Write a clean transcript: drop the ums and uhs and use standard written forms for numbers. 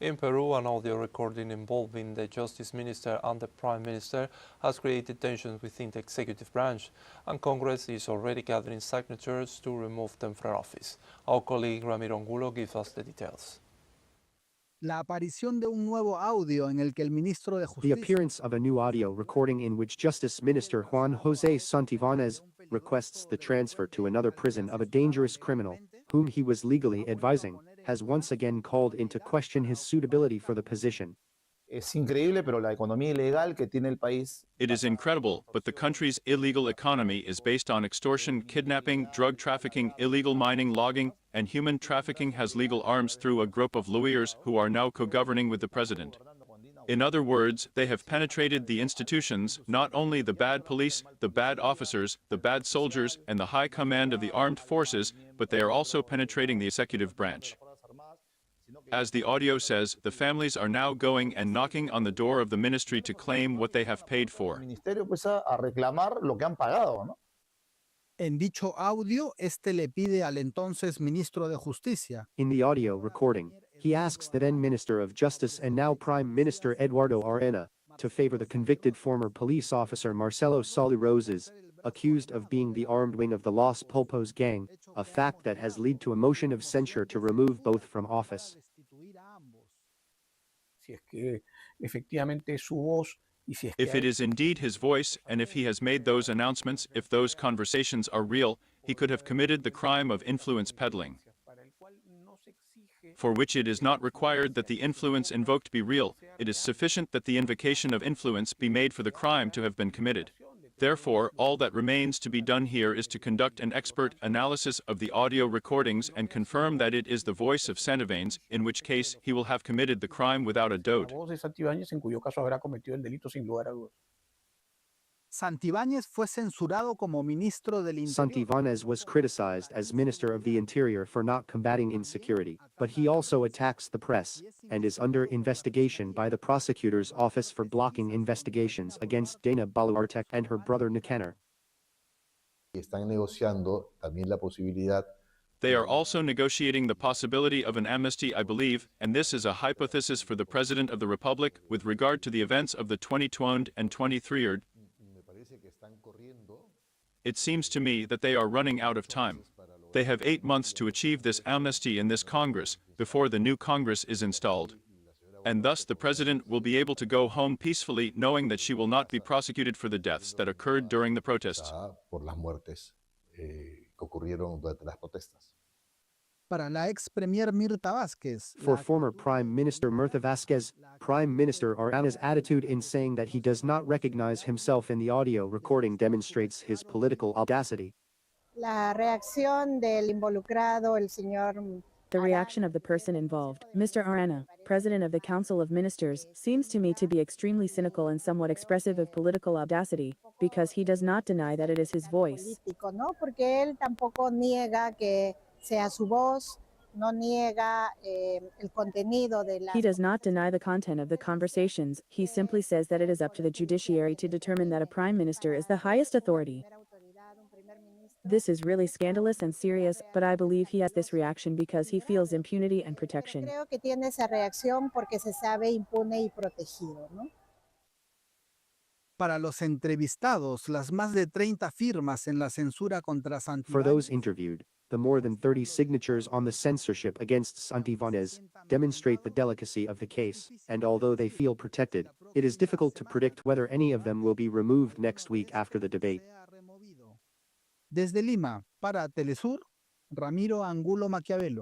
In Peru, an audio recording involving the Justice Minister and the Prime Minister has created tensions within the executive branch, and Congress is already gathering signatures to remove them from office. Our colleague Ramiro Angulo gives us the details. La aparición de un nuevo audio en el que el ministro de The Justicia appearance of a new audio recording in which Justice Minister Juan José Santibáñez requests the transfer to another prison of a dangerous criminal, whom he was legally advising, has once again called into question his suitability for the position. Es increíble, pero la economía ilegal que tiene el país. It is incredible, but the country's illegal economy is based on extortion, kidnapping, drug trafficking, illegal mining, logging, and human trafficking has legal arms through a group of lawyers who are now co-governing with the president. In other words, they have penetrated the institutions, not only the bad police, the bad officers, the bad soldiers, and the high command of the armed forces, but they are also penetrating the executive branch. As the audio says, the families are now going and knocking on the door of the ministry to claim what they have paid for. El ministerio empieza a reclamar lo que han pagado, ¿no? En dicho audio, este le pide al entonces ministro de Justicia In the audio recording, he asks the then Minister of Justice and now Prime Minister Eduardo Arena to favor the convicted former police officer Marcelo Solí Roses, accused of being the armed wing of the Los Pulpos gang, a fact that has led to a motion of censure to remove both from office. Si es que efectivamente es su voz y si es que If it is indeed his voice, and if he has made those announcements, if those conversations are real, he could have committed the crime of influence peddling, para el cual no se exige for which it is not required that the influence invoked be real. It is sufficient that the invocation of influence be made for the crime to have been committed. Therefore, all that remains to be done here is to conduct an expert analysis of the audio recordings and confirm that it is the voice of Santibáñez, in which case he will have committed the crime without a la doubt. voz de Santibáñez, en cuyo caso habrá cometido el delito sin lugar a dudas. Santibáñez fue censurado como ministro del Interior. Santibáñez was criticized as Minister of the Interior for not combating insecurity, but he also attacks the press, and is under investigation by the prosecutor's office for blocking investigations against Dana Boluarte and her brother Nicanor. Están negociando también la posibilidad. They are also negotiating the possibility of an amnesty, I believe, and this is a hypothesis for the President of the Republic with regard to the events of the 2020 and 2023. Me parece que están corriendo. It seems to me that they are running out of time. They have 8 months to achieve this amnesty in this Congress, before the new Congress is installed. And thus the President will be able to go home peacefully, knowing that she will not be prosecuted for the deaths that occurred during the protests. Por las muertes que ocurrieron durante las protestas. Para la ex premier Mirta Vázquez, For former Prime Minister Mirta Vázquez, Prime Minister Arena's attitude in saying that he does not recognize himself in the audio recording demonstrates his political audacity. La reacción del involucrado, el señor. The reaction of the person involved, Mr. Arena, President of the Council of Ministers, seems to me to be extremely cynical and somewhat expressive of political audacity, because he does not deny that it is his voice. Político, ¿no? Porque él tampoco niega que sea su voz, no niega el contenido de la. He does not deny the content of the conversations, he simply says that it is up to the judiciary to determine that a prime minister is the highest authority. This is really scandalous and serious, but I believe he has this reaction because he feels impunity and protection. Creo que tiene esa reacción porque se sabe impune y protegido, ¿no? para los entrevistados, las más de 30 firmas en la censura contra For those Santibáñez interviewed, the more than 30 signatures on the censorship against Santibáñez demonstrate the delicacy of the case, and although they feel protected, it is difficult to predict whether any of them will be removed next week after the debate. Desde Lima, para Telesur, Ramiro Angulo Maquiavelo.